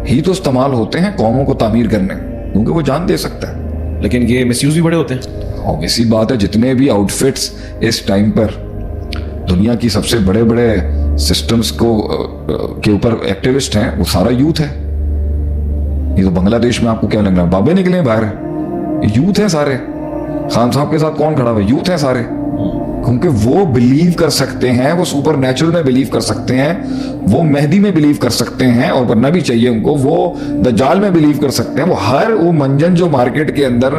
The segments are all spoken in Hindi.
ही तो इस्तेमाल होते हैं कौमों को तामीर करने, क्योंकि वो जान दे सकता है। लेकिन ये मिसयूज भी बड़े होते हैं। ऑब्वियसली बात है, जितने भी आउटफिट्स इस टाइम पर दुनिया की सबसे बड़े बड़े सिस्टम्स को के ऊपर एक्टिविस्ट हैं, वो सारा यूथ है। ये तो बांग्लादेश में आपको क्या लग रहा है, बाबे निकले हैं बाहर, यूथ है सारे। खान साहब के साथ कौन खड़ा हुआ, यूथ है सारे। क्योंकि वो बिलीव कर सकते हैं, वो सुपर नेचुरल में बिलीव कर सकते हैं, वो मेहदी में बिलीव कर सकते हैं, और बनना भी चाहिए उनको, वो दज्जाल में बिलीव कर सकते हैं। वो हर वो मंजन जो मार्केट के अंदर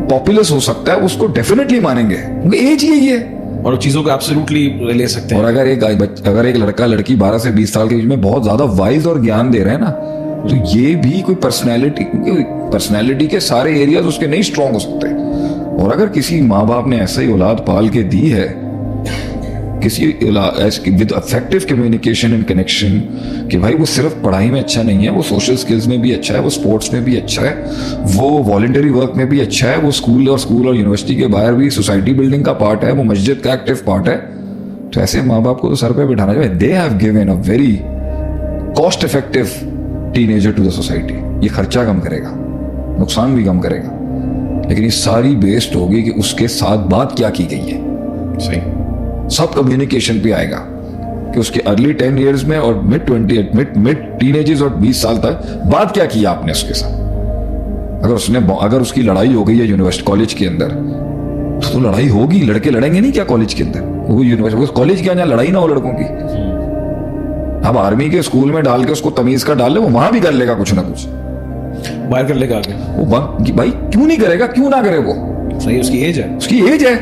पॉपुलस हो सकता है उसको डेफिनेटली मानेंगे, क्योंकि एज यही है। और चीजों को एब्सोल्युटली ले सकते हैं। और अगर एक लड़का लड़की 12 से 20 साल के बीच में बहुत ज्यादा वाइज और ज्ञान दे रहे हैं ना, तो ये भी कोई पर्सनैलिटी के सारे एरियाज उसके नहीं स्ट्रांग हो सकते। और अगर किसी माँ बाप ने ऐसे ही औलाद पाल के दी है, किसी with effective communication and connection, कि भाई वो सिर्फ पढ़ाई में अच्छा नहीं है, वो सोशल स्किल्स में भी अच्छा है, वो स्पोर्ट्स में भी अच्छा है, वो वॉलंटरी वर्क में भी अच्छा है, वो स्कूल और यूनिवर्सिटी के बाहर भी सोसाइटी बिल्डिंग का पार्ट है, वो मस्जिद का एक्टिव पार्ट है, तो ऐसे माँ बाप को तो सर पे बिठाना चाहिए। They have given a very cost effective teenager to the society. ये खर्चा कम करेगा, नुकसान भी कम करेगा, लेकिन ये सारी बेस्ड होगी कि उसके साथ बात क्या की गई है। सही। सब कम्युनिकेशन पे आएगा कि उसके अर्ली 10 ईयर्स में और मिड टीनेजर्स और 20 साल तक बात क्या की आपने उसके साथ। अगर उसकी लड़ाई हो गई है यूनिवर्सिटी कॉलेज के अंदर, तो लड़ाई होगी, लड़के लड़ेंगे नहीं क्या कॉलेज के अंदर, वो यूनिवर्सिटी कॉलेज क्या जहाँ लड़ाई ना हो लड़कों की। अब आर्मी के स्कूल में डाल के उसको तमीज का डाल ले, वो वहां भी कर लेगा कुछ ना कुछ, बाहर कर लेगा आगे। वो भाई क्यों नहीं करेगा, क्यों ना करे वो। सही, उसकी एज है, उसकी एज है।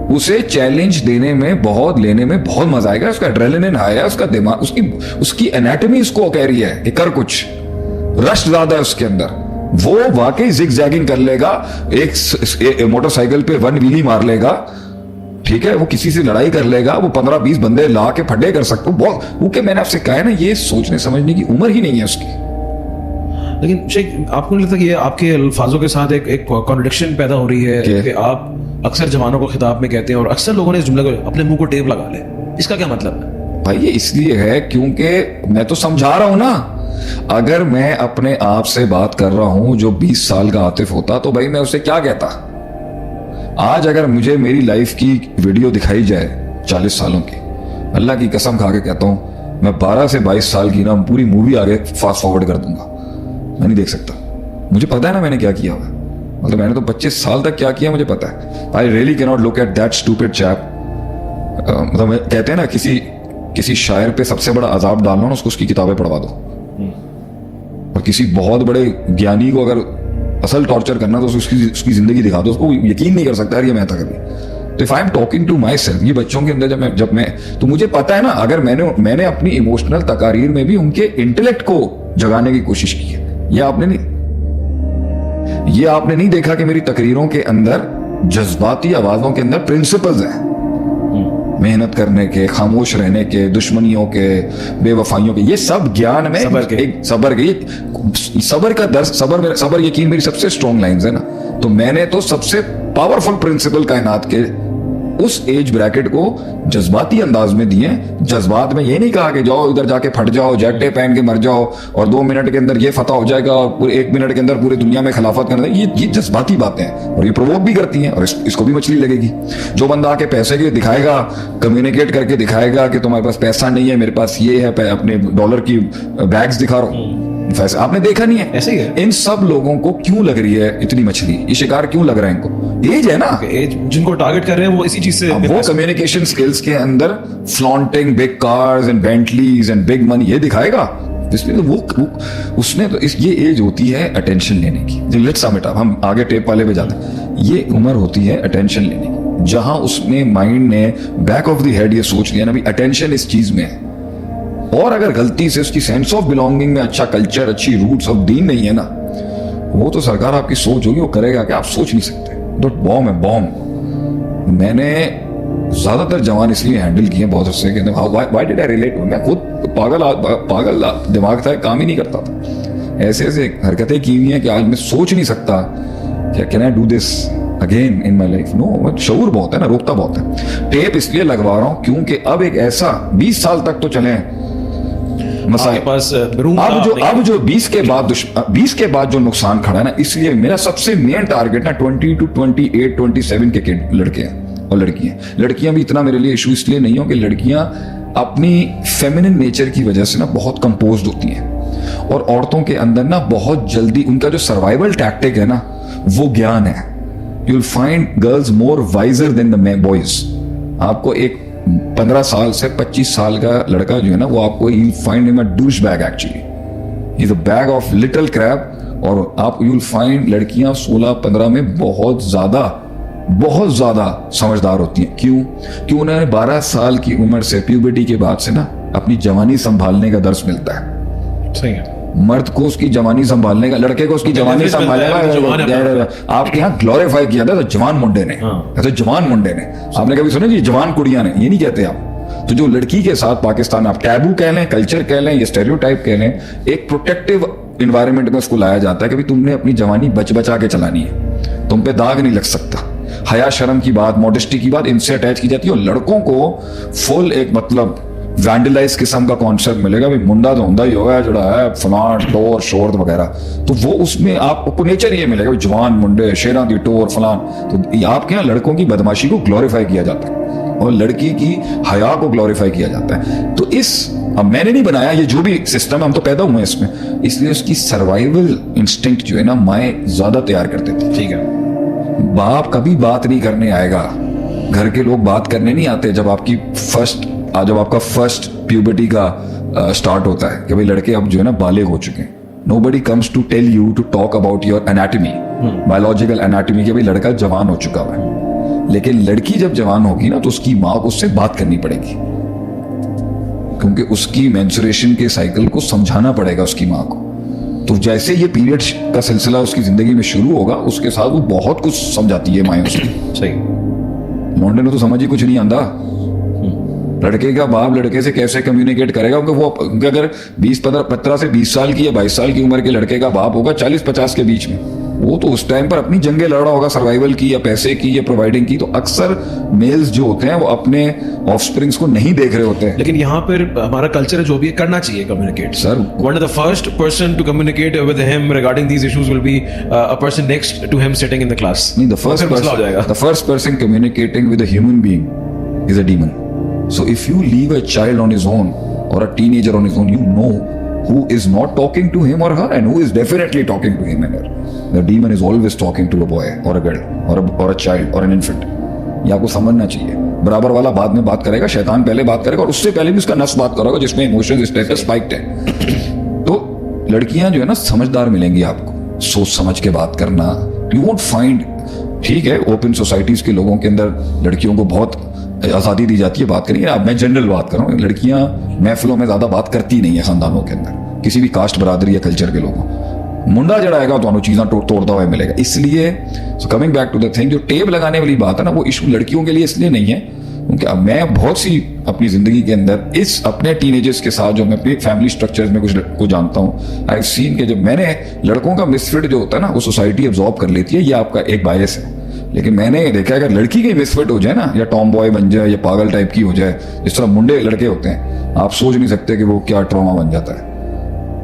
उसे चैलेंज लेने में बहुत मजा आएगा, उसका एड्रेनलिन हाई है, उसका दिमाग, उसकी एनाटॉमी उसको कह रही है कि कर कुछ, रश ज्यादा है उसके अंदर, वो वाकई जिग-जैगिंग कर लेगा, एक मोटरसाइकिल पे 1 व्हीली मार लेगा, ठीक है, वो किसी से लड़ाई कर लेगा, वो 15-20 बंदे ला के फड्डे कर सकते हो। क्योंकि मैंने आपसे कहा है ना, ये सोचने समझने की उम्र ही नहीं है उसकी। लेकिन शेख, आपको नहीं लगता कि ये आपके अल्फाजों के साथ एक कॉन्ट्रडिक्शन पैदा हो रही है कि आप अक्सर जवानों को खिताब में कहते हैं और अक्सर लोगों ने इस जुमले को अपने मुंह को टेप लगा ले, इसका क्या मतलब है? भाई ये इसलिए है क्योंकि मैं तो समझा रहा हूं ना, अगर मैं अपने आप से बात कर रहा हूं जो 20 साल का आतिफ होता, तो भाई मैं उससे क्या कहता। आज अगर मुझे मेरी लाइफ की वीडियो दिखाई जाए 40 सालों की, अल्लाह की कसम खा के कहता हूं, मैं 12 से 22 साल की ना पूरी मूवी आगे फास्ट फॉरवर्ड कर दूंगा। मैं नहीं देख सकता, मुझे पता है ना मैंने क्या किया हुआ, मतलब मैंने तो 25 साल तक क्या किया मुझे पता है। I really can not look at that stupid chap. मतलब कहते हैं ना, किसी शायर पे सबसे बड़ा अजाब डालना ना, उसको उसकी किताबें पढ़वा दो। और किसी बहुत बड़े ज्ञानी को अगर असल टॉर्चर करना, तो उसकी जिंदगी दिखा दो, उसको यकीन नहीं कर सकता यार ये मैं था कभी। तो if I am talking to my self, ये बच्चों के अंदर जब मैं तो मुझे पता है ना, अगर मैंने अपनी इमोशनल तकारीर में भी उनके इंटेलेक्ट को जगाने की कोशिश की है। ये आपने नहीं देखा कि मेरी तकरीरों के अंदर जज्बाती आवाजों के अंदर प्रिंसिपल्स हैं, मेहनत करने के, खामोश रहने के, दुश्मनियों के, बेवफाइयों के, ये सब ज्ञान में सबर यकीन मेरी सबसे स्ट्रॉन्ग लाइंस है ना। तो मैंने तो सबसे पावरफुल प्रिंसिपल कायनात के उस एज ब्रैकेट को जज्बाती अंदाज में दिए। जज्बात में ये नहीं कहा कि जाओ इधर जाके फट जाओ, जैकेट पहन के मर जाओ और 2 मिनट के अंदर ये फतह हो जाएगा और 1 मिनट के अंदर पूरी दुनिया में खिलाफत करना। ये जज्बाती बातें हैं और ये प्रोवोक भी करती हैं, और इसको भी मछली लगेगी। जो बंदा आके पैसे के दिखाएगा, कम्युनिकेट करके दिखाएगा कि तुम्हारे पास पैसा नहीं है, मेरे पास ये है, अपने डॉलर की बैग्स दिखा रहा हूं, वैसे आपने देखा नहीं है। ऐसे ही है। इन सब लोगों को क्यों लग रही है इतनी मछली, ये शिकार क्यों लग रहा है इनको? एज है ना, एज जिनको टारगेट कर रहे हैं वो इसी चीज से, वो कम्युनिकेशन स्किल्स के अंदर flaunting big cars and Bentleys and big money ये दिखाएगा। इसलिए तो वो उसने तो ये एज होती है अटेंशन लेने की। लेट्स सम इट अप, हम आगे टेप वाले पे जाते हैं। ये उम्र होती है अटेंशन लेने की, जहां उसने माइंड ने बैक ऑफ द हेड ये सोच लिया ना भी अटेंशन इस चीज में है। और अगर गलती से उसकी सेंस ऑफ बिलोंगिंग में अच्छा कल्चर, अच्छी रूट्स ऑफ दीन नहीं है ना, वो तो सरकार आपकी सोच होगी, वो करेगा कि आप सोच नहीं सकते। तो बॉम्ब है, बॉम्ब। मैंने ज्यादातर जवान इसलिए हैंडल किए बहुत अच्छे कि व्हाई डिड आई रिलेट, मैं खुद पागल दिमाग था, काम ही नहीं करता था। ऐसे हरकतें की हुई हैं कि आज मैं सोच नहीं सकता क्या can I do this again in my life. No, शऊर बहुत है ना, रोकता बहुत है। टेप इसलिए लगवा रहा हूं क्योंकि अब एक ऐसा 20 साल तक तो चले मसाइल। आपके पास रूम अब जो 20 के बाद जो नुकसान खड़ा है ना, इसलिए मेरा सबसे मेन टारगेट ना 20 to 28, 27 के लड़के हैं और लड़कियां। लड़कियां भी इतना मेरे लिए इशू इसलिए नहीं हो कि लड़कियां अपनी फेमिनिन नेचर की वजह से ना बहुत कंपोज्ड होती हैं, और औरतों के अंदर ना बहुत जल्दी उनका जो सर्वाइवल टैक्टिक है ना वो ज्ञान है। You will find girls more visor then the boys. आपको एक 15 साल से 25 साल का लड़का जो है ना, वो आपको you find him a douche bag, actually is a bag of little crab. और आप यू विल फाइंड लड़कियां 16-15 में बहुत ज्यादा समझदार होती हैं। क्यों उन्हें 12 साल की उम्र से, प्यूबर्टी के बाद से ना, अपनी जवानी संभालने का दर्स मिलता है। सही है। मर्द को उसकी जवानी संभालने का, लड़के को उसकी जवानी संभालने का आपके यहाँ ग्लोरीफाई किया था, तो जवान मुंडे ने, तो जवान मुंडे ने। आपने कभी सुना जी जवान कुड़ियां ने? ये नहीं कहते आप। तो जो लड़की के साथ पाकिस्तान, आप टैबू कह लें, कल्चर कह लें, ये स्टेरियोटाइप कह लें, एक प्रोटेक्टिव इन्वायरमेंट में उसको लाया जाता है कि तुमने अपनी जवानी बचा के चलानी है, तुम पे दाग नहीं लग सकता। हया शर्म की बात, मॉडेस्टी की बात इनसे अटैच की जाती है, और लड़कों को फुल एक मतलब वैंडलाइज किस्म का कॉन्सेप्ट मिलेगा, भाई मुंडा तो होंदा ही होगा जोड़ा है, फलान टोर शोर वगैरह। तो वो उसमें आपको नेचर ये मिलेगा, जवान मुंडे, शेरा दी टोर फलान। तो आपके यहाँ लड़कों की बदमाशी को ग्लोरीफाई किया जाता है और लड़की की हया को ग्लोरीफाई किया जाता है। तो अब मैंने नहीं बनाया, ये जो भी सिस्टम है, हम तो पैदा हुए इसमें, इसलिए उसकी सर्वाइवल इंस्टिंक्ट जो है ना, माएँ ज्यादा तैयार करते थे। ठीक है। बाप कभी बात नहीं करने आएगा, घर के लोग बात करने नहीं आते जब आपका फर्स्ट प्यूबर्टी का स्टार्ट होता है कि भाई लड़के अब जो है ना बालिग हो चुके हैं। Nobody comes to tell you to talk about your anatomy, biological anatomy, कि भाई लड़का जवान हो चुका है। लेकिन लड़की जब जवान होगी ना, तो उसकी माँ को उससे बात करनी पड़ेगी, क्योंकि उसकी मेंस्ट्रुएशन के साइकिल को समझाना पड़ेगा उसकी माँ को। तो जैसे ये पीरियड का सिलसिला उसकी जिंदगी में शुरू होगा, उसके साथ वो बहुत कुछ समझाती है माएँ उसकी। सही। मोंडे ने तो समझ ही कुछ नहीं आंदा। लड़के का बाप लड़के से कैसे कम्युनिकेट करेगा, क्योंकि अगर 15 से 20 साल की या 22 साल की उम्र के लड़के का बाप होगा 40-50 के बीच में, वो तो उस टाइम पर अपनी जंगें लड़ रहा होगा, सर्वाइवल की या पैसे की या प्रोवाइडिंग की। तो अक्सर मेल्स जो होते हैं वो अपने ऑफस्प्रिंग्स को नहीं देख रहे होते हैं। लेकिन यहाँ पर हमारा कल्चर जो भी है, करना चाहिए communicate. Sir, one of the first person to communicate with him regarding these issues will be a person next to him sitting in the class. नहीं, the first person communicating with a human being is a demon. So if you leave a child on his own or a teenager on his own, you know who is not talking to him or her and who is definitely talking to him and her. The demon is always talking to a boy or a girl or a child or an infant. ये आपको समझना चाहिए. बराबर वाला बाद में बात करेगा, शैतान पहले बात करेगा और उससे पहले भी उसका नफ्स बात करेगा जिसमें इमोशंस स्टेटस स्पाइक्ड है. तो लड़कियां जो है ना समझदार मिलेंगी आपको, सोच समझ के बात करना. यू वोंट फाइंड, ठीक है ओपन सोसाइटीज के लोगों के अंदर लड़कियों को बहुत आज़ादी दी जाती है बात करेंगे. अब मैं जनरल बात कर रहा हूँ, लड़कियां महफिलों में ज्यादा बात करती नहीं है खानदानों के अंदर, किसी भी कास्ट बरादरी या कल्चर के लोगों. मुंडा जड़ाएगा तो चीज़ें तोड़ता हुआ मिलेगा. इसलिए coming back to the thing, जो टेप लगाने वाली बात है ना, वो इशू लड़कियों के लिए इसलिए नहीं है क्योंकि अब मैं बहुत सी अपनी जिंदगी के अंदर इस अपने टीनेजर्स के साथ जो मैं अपनी फैमिली स्ट्रक्चर्स में कुछ को जानता हूँ, आई सीन के जब मैंने लड़कों का मिसफिट जो होता है ना वो सोसाइटी एब्जॉर्ब कर लेती है, ये आपका एक बायस है. लेकिन मैंने देखा अगर लड़की की मिसफिट हो जाए ना, या टॉम बॉय बन जाए या पागल टाइप की हो जाए, जिस तरह मुंडे लड़के होते हैं, आप सोच नहीं सकते कि वो क्या ट्रॉमा बन जाता है.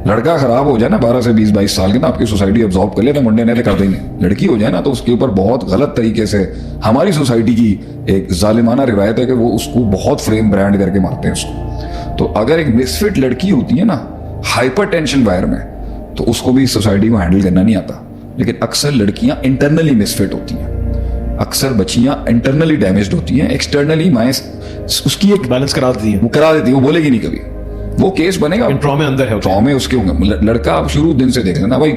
लड़का खराब हो जाए ना 12 से 20-22 साल के, ना आपकी सोसाइटी एब्जॉर्ब कर ले, तो मुंडे ने कर देंगे. लड़की हो जाए ना तो उसके ऊपर बहुत गलत तरीके से हमारी सोसाइटी की एक जालिमाना रिवायत है कि वो उसको बहुत फ्रेम ब्रांड करके मारते हैं उसको. तो अगर एक मिसफिट लड़की होती है ना हाइपर टेंशन वायर में, तो उसको भी सोसाइटी को हैंडल करना नहीं आता. लेकिन अक्सर लड़कियां इंटरनली मिसफिट होती हैं, अक्सर बच्चियां इंटरनली डैमेज्ड होती हैं, एक्सटर्नली माए उसकी एक बैलेंस करा देती है, वो बोलेगी नहीं कभी, वो केस बनेगा. ट्रॉमे अंदर है, ट्रॉमे उसके होंगे. लड़का आप शुरू दिन से देख लेना भाई,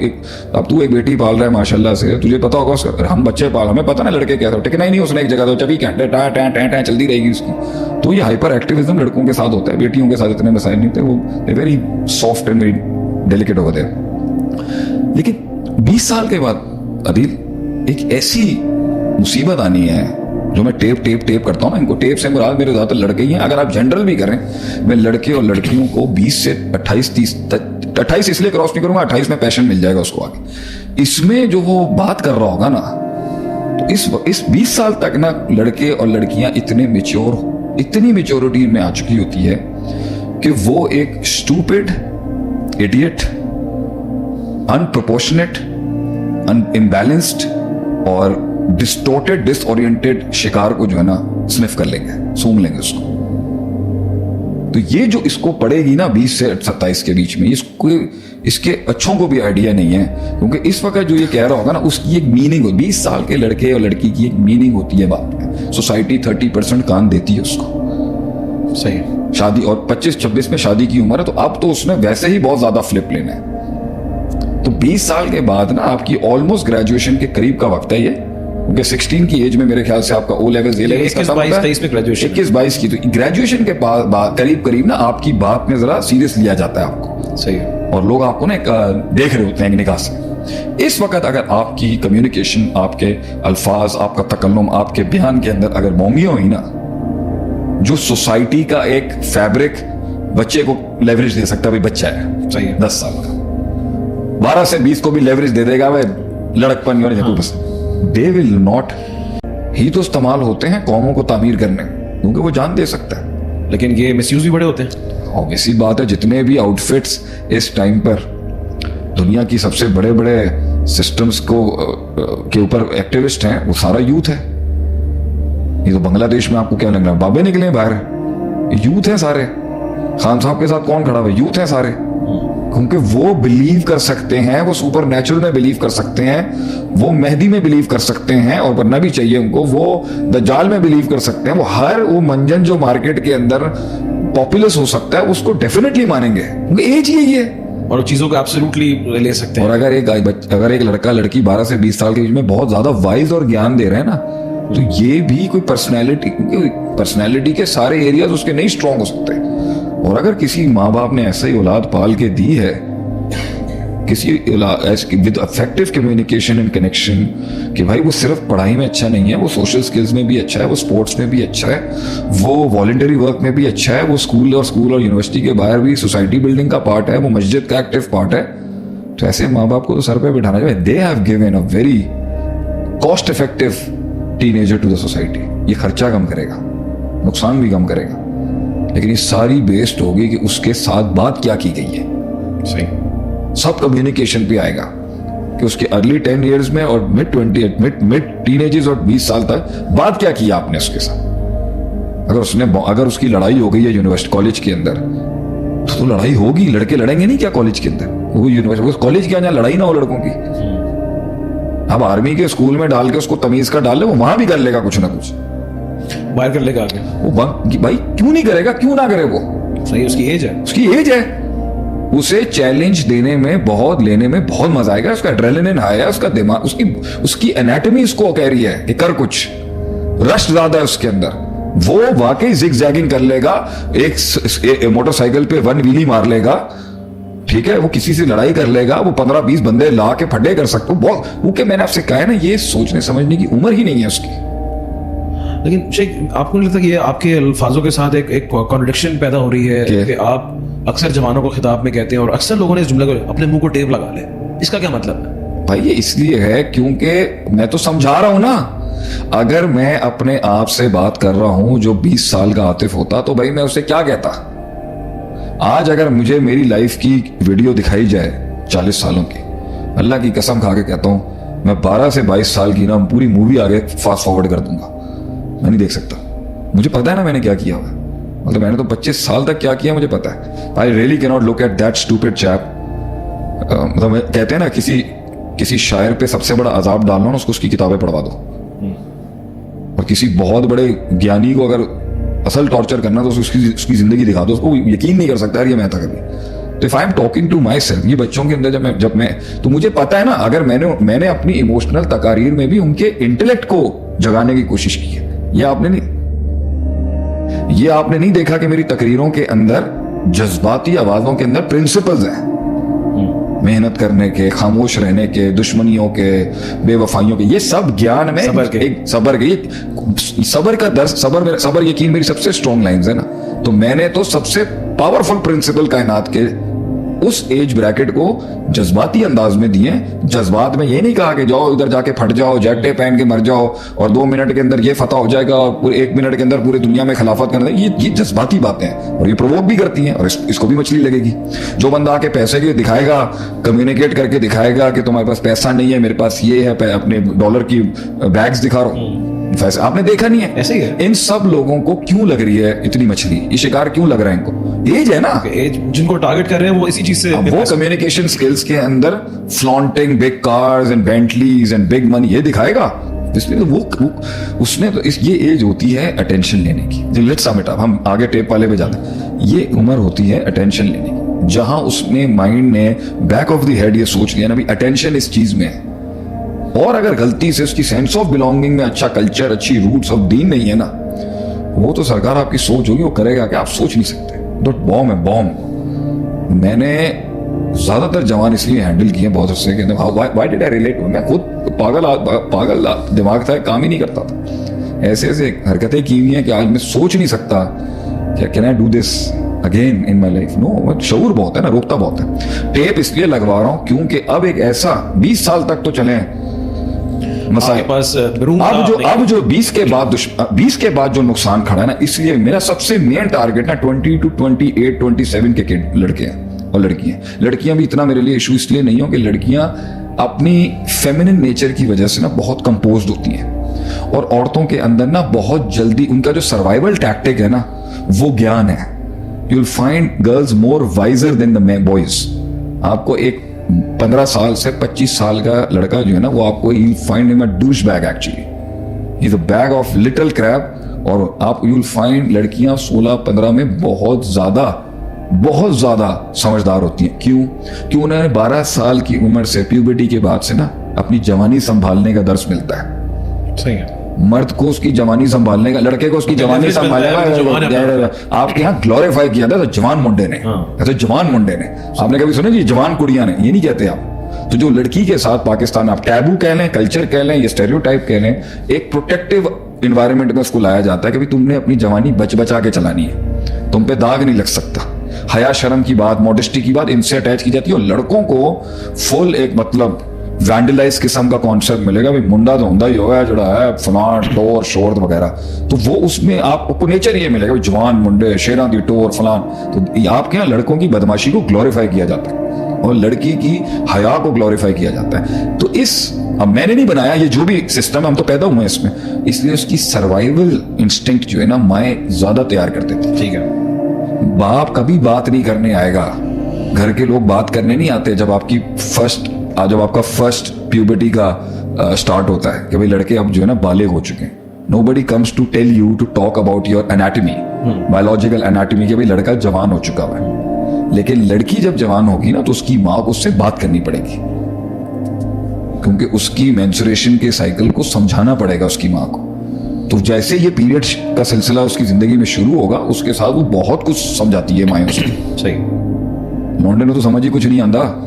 अब तू एक बेटी पाल रहा है माशाल्लाह से, तुझे पता होगा उसका, हम बच्चे पाल, हमें पता ना लड़के क्या था, टिकना ही नहीं उसने एक जगह, तो 24 घंटे टा चलती रहेगी उसकी. तो ये हाइपर एक्टिविज्म लड़कों के साथ होता है, बेटियों के साथ इतने मसाइल नहीं थे, वो very soft and very delicate होते हैं. लेकिन 20 साल के बाद अदील एक ऐसी मुसीबत आनी है, जो मैं टेप करता हूँ ना, इनको टेप से मुराद मेरे ज्यादातर लड़के ही हैं. अगर आप जनरल भी करें, मैं लड़के और लड़कियों को 20 से 28 इसलिए क्रॉस नहीं करूंगा, 28 में पैशन मिल जाएगा उसको आगे. इसमें जो वो बात कर रहा होगा ना, तो इस 20 साल तक ना लड़के और लड़कियां इतनी मेच्योरिटी में आ चुकी होती है कि वो एक स्टूपिड, इडियट, अनप्रोपोर्शनेट, इम्बैलेंस्ड और डिस्टोर्टेड, डिसओरिएंटेड शिकार को जो है ना स्निफ कर लेंगे, सूंघ लेंगे उसको। तो ये जो इसको पड़ेगी ना 20 से 27 के बीच में, इसको इसके अच्छों को भी आइडिया नहीं है, क्योंकि इस वक्त जो ये कह रहा होगा ना उसकी एक मीनिंग हो, 20 साल के लड़के और लड़की की एक मीनिंग होती है बात में। सोसाइटी 30% कान देती है उसको। सही। शादी और 25-26 में शादी की उम्र है, तो अब तो उसने वैसे ही बहुत ज्यादा फ्लिप लेना है। तो 20 साल के बाद ना आपकी ऑलमोस्ट ग्रेजुएशन के करीब का वक्त है ये, क्योंकि 16 की एज में मेरे ख्याल से आपका ओ लेवल, 21-22 में ग्रेजुएशन, 21-22 की, तो ग्रेजुएशन के करीब करीब ना आपकी बात में जरा सीरियस लिया जाता है आपको। सही है। और लोग आपको ना देख रहे होते हैं एक निगाह से। इस वक्त अगर आपकी कम्युनिकेशन, आपके अल्फाज, आपका तकल्लुम, आपके बयान के अंदर अगर मोमिया हुई ना, जो सोसाइटी का एक फैब्रिक बच्चे को लेवरेज दे सकता है, भाई बच्चा है, सही है, 10 साल का, 12 से 20 को भी लेवरेज दे देगा, भाई लड़कपन और बस दे विल नॉट। ही तो इस्तेमाल होते हैं कौमों को तामीर करने, क्योंकि वो जान दे सकता है। लेकिन ये मिसयूज भी बड़े होते हैं। ऑब्वियसली बात है, जितने भी आउटफिट्स इस टाइम पर दुनिया की सबसे बड़े बड़े सिस्टम्स को के ऊपर एक्टिविस्ट हैं, वो सारा यूथ है। ये तो बांग्लादेश में आपको क्या लग रहा है, बाबे निकले बाहर, यूथ है सारे। खान साहब के साथ कौन खड़ा हुआ, यूथ है सारे, क्योंकि वो बिलीव कर सकते हैं, वो सुपर नेचुरल में बिलीव कर सकते हैं, वो मेहदी में बिलीव कर सकते हैं, और बनना भी चाहिए उनको, वो दज्जाल में बिलीव कर सकते हैं, वो हर वो मंजन जो मार्केट के अंदर पॉपुलस हो सकता है उसको डेफिनेटली मानेंगे, क्योंकि एज ही है। और चीजों को एब्सोल्युटली ले सकते हैं। और अगर एक लड़का लड़की 12 से 20 साल के बीच में बहुत ज्यादा वाइज और ज्ञान दे रहे हैं ना, तो ये भी कोई पर्सनैलिटी के सारे एरियाज उसके नहीं स्ट्रांग हो सकते। और अगर किसी माँ बाप ने ऐसा ही औलाद पाल के दी है, किसी with effective communication and connection, कि भाई वो सिर्फ पढ़ाई में अच्छा नहीं है, वो सोशल स्किल्स में भी अच्छा है, वो स्पोर्ट्स में भी अच्छा है, वो वॉलंटरी वर्क में भी अच्छा है, वो स्कूल और यूनिवर्सिटी के बाहर भी सोसाइटी बिल्डिंग का पार्ट है, वो मस्जिद का एक्टिव पार्ट है, तो ऐसे माँ बाप को तो सर पे बिठाना चाहिए। They have given a very cost effective teenager to the society. ये खर्चा कम करेगा, नुकसान भी कम करेगा, लेकिन ये सारी बेस्ड होगी कि उसके साथ बात क्या की गई है। सही। सब कम्युनिकेशन पे आएगा कि उसके अर्ली 10 इयर्स में और मिड टीनेजेस और 20 साल तक बात क्या की आपने उसके साथ। अगर उसकी लड़ाई हो गई है यूनिवर्सिटी कॉलेज के अंदर, तो लड़ाई होगी, लड़के लड़ेंगे नहीं क्या कॉलेज के अंदर, वो यूनिवर्सिटी कॉलेज के अंदर लड़ाई ना हो लड़कों की। अब आर्मी के स्कूल में डाल के उसको तमीज का डाल ले, वो वहां भी कर लेगा कुछ ना कुछ, बाहर कर लेगा आगे। वो भाई क्यों नहीं करेगा, क्यों ना करे वो। सही, उसकी एज है, उसकी एज है, उसे चैलेंज लेने में बहुत मजा आएगा। उसका एड्रेनलिन हाई है, उसका दिमाग, उसकी एनाटॉमी उसको कह रही है कि कर कुछ, रश ज्यादा है उसके अंदर, वो वाकई जिगजैगिंग कर लेगा, एक मोटरसाइकिल पे 1 व्हीली मार लेगा, ठीक है, वो किसी से लड़ाई कर लेगा, वो 15-20 बंदे ला के फड्डे कर सकते हो बहुत, क्योंकि मैंने आपसे कहा है ना, ये सोचने समझने की उम्र ही नहीं है उसकी। लेकिन शेख, आपको नहीं लगता कि ये आपके अल्फाजों के साथ एक कॉन्ट्रडिक्शन पैदा हो रही है कि आप अक्सर जवानों को खिताब में कहते हैं और अक्सर लोगों ने इस जुमले को अपने मुंह को टेप लगा ले, इसका क्या मतलब है? भाई ये इसलिए है क्योंकि मैं तो समझा रहा हूं ना, अगर मैं अपने आप से बात कर रहा हूं जो 20 साल का आतिफ होता, तो भाई मैं उसे क्या कहता। आज अगर मुझे मेरी लाइफ की वीडियो दिखाई जाए 40 सालों की, अल्लाह की कसम खा के कहता हूं, मैं 12 से 22 साल की ना पूरी मूवी आगे फास्ट फॉरवर्ड कर दूंगा, मैं नहीं देख सकता। मुझे पता है ना मैंने क्या किया हुआ, मतलब मैंने तो 25 साल तक क्या किया मुझे पता है। I really can not look at that stupid chap. मतलब कहते हैं ना, किसी शायर पे सबसे बड़ा अजाब डालना ना, उसको उसकी किताबें पढ़वा दो। और किसी बहुत बड़े ज्ञानी को अगर असल टॉर्चर करना तो उसकी जिंदगी दिखा दो, उसको यकीन नहीं कर सकता यार ये मैं था कभी। तो if I am talking to my self, ये बच्चों के अंदर जब मैं तो मुझे पता है ना, अगर मैंने अपनी इमोशनल तकारीर में भी उनके इंटेलेक्ट को जगाने की कोशिश की है। ये आपने नहीं देखा कि मेरी तकरीरों के अंदर जज्बाती आवाजों के अंदर प्रिंसिपल्स हैं, मेहनत करने के, खामोश रहने के, दुश्मनियों के, बेवफाइयों के, ये सब ज्ञान में सबर का दर्स, सबर यकीन मेरी सबसे स्ट्रॉन्ग लाइंस है ना। तो मैंने तो सबसे पावरफुल प्रिंसिपल कायनात के उस एज ब्रैकेट को जज्बाती अंदाज में दिए। जज्बात में ये नहीं कहा कि जाओ इधर जाके फट जाओ, जैकेट पहन के मर जाओ और 2 मिनट के अंदर ये फतह हो जाएगा और पूरे 1 मिनट के अंदर पूरी दुनिया में खिलाफत करना। ये जज्बाती बातें हैं और ये प्रोवोक भी करती हैं और इसको भी मछली लगेगी। जो बंदा आके पैसे के दिखाएगा, कम्युनिकेट करके दिखाएगा कि तुम्हारे पास पैसा नहीं है, मेरे पास ये है, अपने डॉलर की बैग्स दिखा रहा हूँ, वैसे आपने देखा नहीं है। ऐसे ही है। इन सब लोगों को क्यों लग रही है इतनी मछली? ये शिकार क्यों लग रहा है इनको? एज है ना, एज जिनको टारगेट कर रहे हैं वो इसी चीज से वो कम्युनिकेशन स्किल्स के अंदर flaunting big cars and Bentleys and big money ये दिखाएगा। इसलिए तो वो उसने तो ये एज होती है अटेंशन लेने की। लेट्स सम इट अप, हम आगे टेप वाले पे जाते हैं। ये उम्र होती है अटेंशन लेने की, जहां उसने माइंड ने बैक ऑफ द हेड ये सोच लिया ना भी अटेंशन इस चीज में है। और अगर गलती से उसकी सेंस ऑफ बिलोंगिंग में अच्छा कल्चर, अच्छी रूट्स ऑफ दीन नहीं है ना, वो तो सरकार आपकी सोच होगी, वो करेगा कि आप सोच नहीं सकते। तो बॉम्ब है, बॉम्ब। मैंने ज्यादातर जवान इसलिए हैंडल किए बहुत से कि व्हाई डिड आई रिलेट। मैं खुद पागल दिमाग था, काम ही नहीं करता था। ऐसे ऐसे हरकतें की हुई हैं कि आज मैं सोच नहीं सकता क्या can I do this again in my life. No, शऊर बहुत है ना, रोकता बहुत है। टेप इसलिए लगवा रहा हूं क्योंकि अब एक ऐसा 20 साल तक तो चले मसाइल। अब जो 20 के बाद जो नुकसान खड़ा है ना, इसलिए मेरा सबसे मेन टारगेट ना 20 to 28, 27 के लड़के हैं और लड़कियां। लड़कियां भी इतना मेरे लिए इशू इसलिए नहीं हो कि लड़कियां अपनी फेमिनिन नेचर की वजह से ना बहुत कंपोज्ड होती हैं और औरतों के अंदर ना बहुत जल्दी उनका जो सर्वाइवल टैक्टिक है ना वो ज्ञान है। You will find girls more visor then the boys. आपको एक 15 साल से 25 साल का लड़का जो है ना, वो आपको you find him a douche bag, actually he is a bag of little crab. और आप यू विल फाइंड लड़कियां 16-15 में बहुत ज्यादा समझदार होती हैं। क्यों उन्हें 12 साल की उम्र से प्यूबर्टी के बाद से ना अपनी जवानी संभालने का दर्स मिलता है। सही है। मर्द को उसकी जवानी संभालने का, लड़के को उसकी जवानी संभालने का आपके यहाँ ग्लोरीफाई किया था तो जवान मुंडे ने, तो जवान मुंडे ने। आपने कभी सुना जी जवान कुड़ियां ने? ये नहीं कहते आप। तो जो लड़की के साथ पाकिस्तान, आप टैबू कह लें, कल्चर कह लें, ये स्टेरियोटाइप कह लें, एक प्रोटेक्टिव इन्वायरमेंट में उसको लाया जाता है कि भाई तुमने अपनी जवानी बचा के चलानी है, तुम पे दाग नहीं लग सकता। हया शर्म की बात, मॉडेस्टी की बात इनसे अटैच की जाती है और लड़कों को फुल एक मतलब वैंडलाइज किस्म का कॉन्सेप्ट मिलेगा, भाई मुंडा तो होंदा ही होगा जड़ा है फलान टोर शोर वगैरह। तो वो उसमें आपको नेचर ये मिलेगा, जवान मुंडे शेरा दी टोर फलान। तो आपके यहाँ लड़कों की बदमाशी को ग्लोरीफाई किया जाता है और लड़की की हया को ग्लोरीफाई किया जाता है। तो अब मैंने नहीं बनाया, ये जो भी सिस्टम है हम तो पैदा हुए इसमें, इसलिए उसकी सर्वाइवल इंस्टिंक्ट जो है ना माएँ ज्यादा तैयार कर देती। ठीक है, बाप कभी बात नहीं करने आएगा, घर के लोग बात करने नहीं आते जब आपका फर्स्ट प्यूबर्टी का स्टार्ट होता है कि भाई लड़के अब जो है ना बालिग हो चुके हैं। Nobody comes to tell you to talk about your anatomy, biological anatomy, कि भाई लड़का जवान हो चुका है। लेकिन लड़की जब जवान होगी ना तो उसकी माँ को उससे बात करनी पड़ेगी, क्योंकि उसकी मेंस्ट्रुएशन के साइकिल को समझाना पड़ेगा उसकी माँ को। तो जैसे ये पीरियड का सिलसिला उसकी जिंदगी में शुरू होगा, उसके साथ वो बहुत कुछ समझाती है माएँ उसकी। सही। लौंडे ने तो समझ ही कुछ नहीं आता।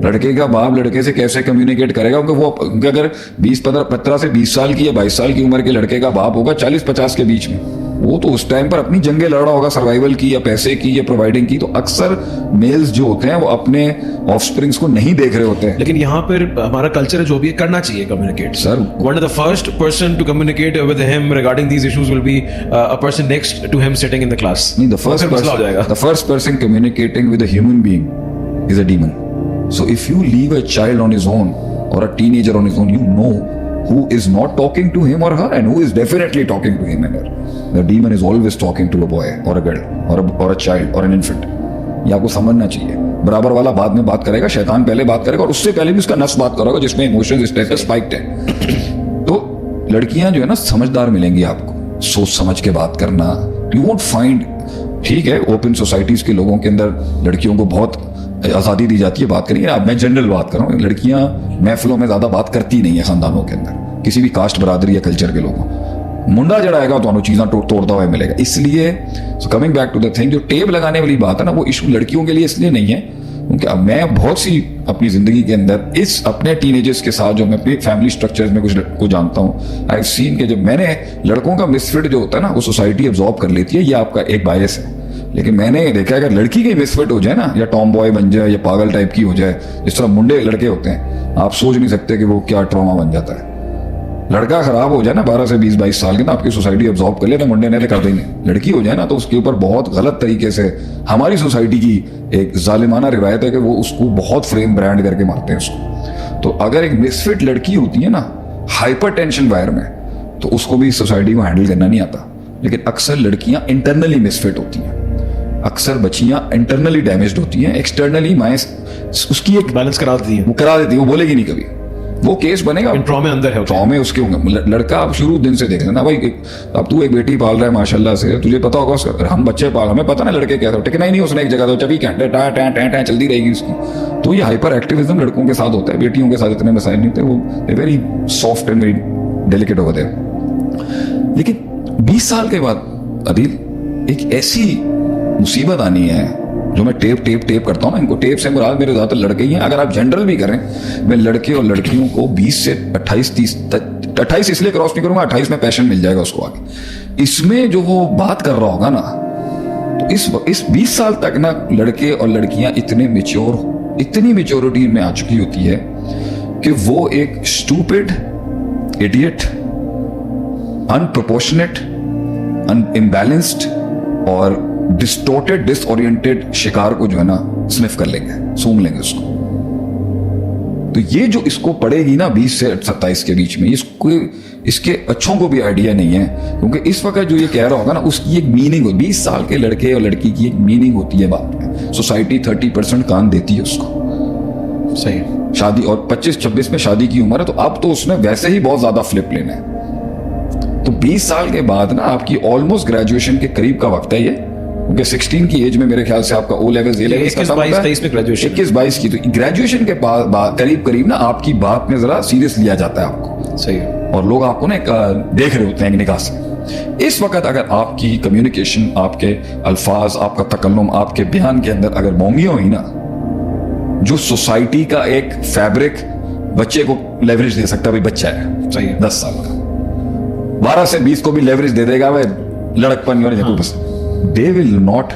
लड़के का बाप लड़के से कैसे कम्युनिकेट करेगा? क्योंकि अगर 15 से 20 साल की या 22 साल की उम्र के लड़के का बाप होगा 40-50 के बीच में, वो तो उस टाइम पर अपनी जंगें लड़ रहा होगा, सर्वाइवल की या पैसे की या प्रोवाइडिंग की। तो अक्सर मेल्स जो होते हैं वो अपने ऑफस्प्रिंग्स को नहीं देख रहे होते हैं। लेकिन यहाँ पर हमारा कल्चर जो भी करना चाहिए communicate. Sir, one of the first person to communicate with him regarding these issues will be a person next to him sitting in the class. नहीं, the first person communicating with a human being is a demon. So if you leave a child on his own or a teenager on his own, you know who is not talking to him or her and who is definitely talking to him and her. The demon is always talking to a boy or a girl or a child or an infant. ये आपको समझना चाहिए। बराबर वाला बाद में बात करेगा, शैतान पहले बात करेगा और उससे पहले भी उसका नफ्स बात करेगा जिसमें इमोशंस स्टेटस स्पाइक्ड है। तो लड़कियां जो है ना समझदार मिलेंगी आपको, सोच समझ के बात करना। यू वोंट फाइंड, ठीक है, ओपन सोसाइटीज के लोगों के अंदर लड़कियों को बहुत आज़ादी दी जाती है बात करेंगे। अब मैं जनरल बात कर रहा हूँ, लड़कियां महफिलों में ज़्यादा बात करती नहीं है खानदानों के अंदर, किसी भी कास्ट बरादरी या कल्चर के लोगों। मुंडा जड़ाएगा तो चीज़ें तोड़ता हुआ मिलेगा। इसलिए coming back to the thing, जो टेप लगाने वाली बात है ना, वो इशू लड़कियों के लिए इसलिए नहीं है क्योंकि अब मैं बहुत सी अपनी जिंदगी के अंदर इस अपने टीनेजर्स के साथ जो मैं अपनी फैमिली स्ट्रक्चर्स में कुछ को जानता हूँ, आई हैव सीन कि जब मैंने लड़कों का मिसफिट जो होता है ना वो सोसाइटी एब्जॉर्ब कर लेती है। ये आपका एक बायस है। लेकिन मैंने ये देखा अगर लड़की की मिसफिट हो जाए ना, या टॉम बॉय बन जाए, या पागल टाइप की हो जाए, जिस तरह मुंडे लड़के होते हैं, आप सोच नहीं सकते कि वो क्या ट्रॉमा बन जाता है। लड़का खराब हो जाए ना 12 से 20-22 साल के ना, आपकी सोसाइटी ऑब्जॉर्व कर ले ना, मुंडे ने कर देंगे। लड़की हो जाए ना तो उसके ऊपर बहुत गलत तरीके से, हमारी सोसाइटी की एक जालिमाना रिवायत है कि वो उसको बहुत फ्रेम ब्रांड करके मारते हैं उसको। तो अगर एक मिसफिट लड़की होती है ना हाइपर टेंशन वायर में, तो उसको भी सोसाइटी को हैंडल करना नहीं आता। लेकिन अक्सर लड़कियां इंटरनली मिसफिट होती हैं, अक्सर बच्चियां इंटरनली डैमेज्ड होती हैं, एक्सटर्नली माए उसकी एक बैलेंस करा देती है, वो करा देती है, वो बोलेगी नहीं कभी, वो केस बनेगा। ट्रॉमे अंदर है, ट्रॉमे उसके होंगे। लड़का आप शुरू दिन से देख लेना भाई, अब तू एक बेटी पाल रहा है माशाल्लाह से, तुझे पता होगा हम बच्चे पाल, हमें पता ना लड़के क्या, टिकना ही नहीं उसने एक जगह, तो 24 घंटे टा टा टा टा चलती रहेगी उसकी। तो ये हाइपर एक्टिविज्म लड़कों के साथ होता है, बेटियों के साथ इतने मसाइल नहीं होते, वो very soft and very delicate होते हैं। लेकिन 20 साल के बाद अदील एक ऐसी मुसीबत आनी है, जो मैं टेप करता हूँ ना, इनको टेप से मुराद मेरे ज्यादातर लड़के ही हैं। अगर आप जनरल भी करें, मैं लड़के और लड़कियों को 20 से 28 इसलिए क्रॉस नहीं करूंगा, 28 में पैशन मिल जाएगा उसको आगे। इसमें जो वो बात कर रहा होगा ना, तो इस 20 साल तक ना लड़के और लड़कियां इतनी मेच्योरिटी में आ चुकी होती है कि वो एक स्टूपिड, इडियट, अनप्रोपोर्शनेट, इम्बैलेंस्ड और डिस्टोर्टेड, डिसओरिएंटेड शिकार को जो है ना स्निफ कर लेंगे, सूंघ लेंगे उसको। तो ये जो इसको पड़ेगी ना 20 से 27 के बीच में, इसको इसके अच्छों को भी आइडिया नहीं है, क्योंकि इस वक्त जो ये कह रहा होगा ना, उसकी एक मीनिंग हो, 20 साल के लड़के और लड़की की एक मीनिंग होती है बात में। सोसाइटी 30% कान देती है उसको, सही, शादी, और 25-26 में शादी की उम्र है, तो अब तो उसने वैसे ही बहुत ज्यादा फ्लिप लेना है। तो 20 साल के बाद ना आपकी ऑलमोस्ट ग्रेजुएशन के करीब का वक्त है ये, क्योंकि 16 की एज में मेरे ख्याल से आपका ओ लेवल, ए लेवल 21-22 में ग्रेजुएशन, 21-22 की, तो ग्रेजुएशन के करीब ना आपकी बात में जरा सीरियस लिया जाता है आपको, सही, और लोग आपको ना एक देख रहे होते हैं एक निगाह से। इस वक्त अगर आपकी कम्युनिकेशन, आपके अल्फाज, आपका तकल्लुम, आपके बयान के अंदर अगर मोंगियां हुई ना, जो सोसाइटी का एक फैब्रिक बच्चे को लेवरेज दे सकता है, भाई बच्चा है, सही, 10 साल का, 12 से 20 को भी लेवरेज दे देगा भाई, लड़कपन और बस, they will not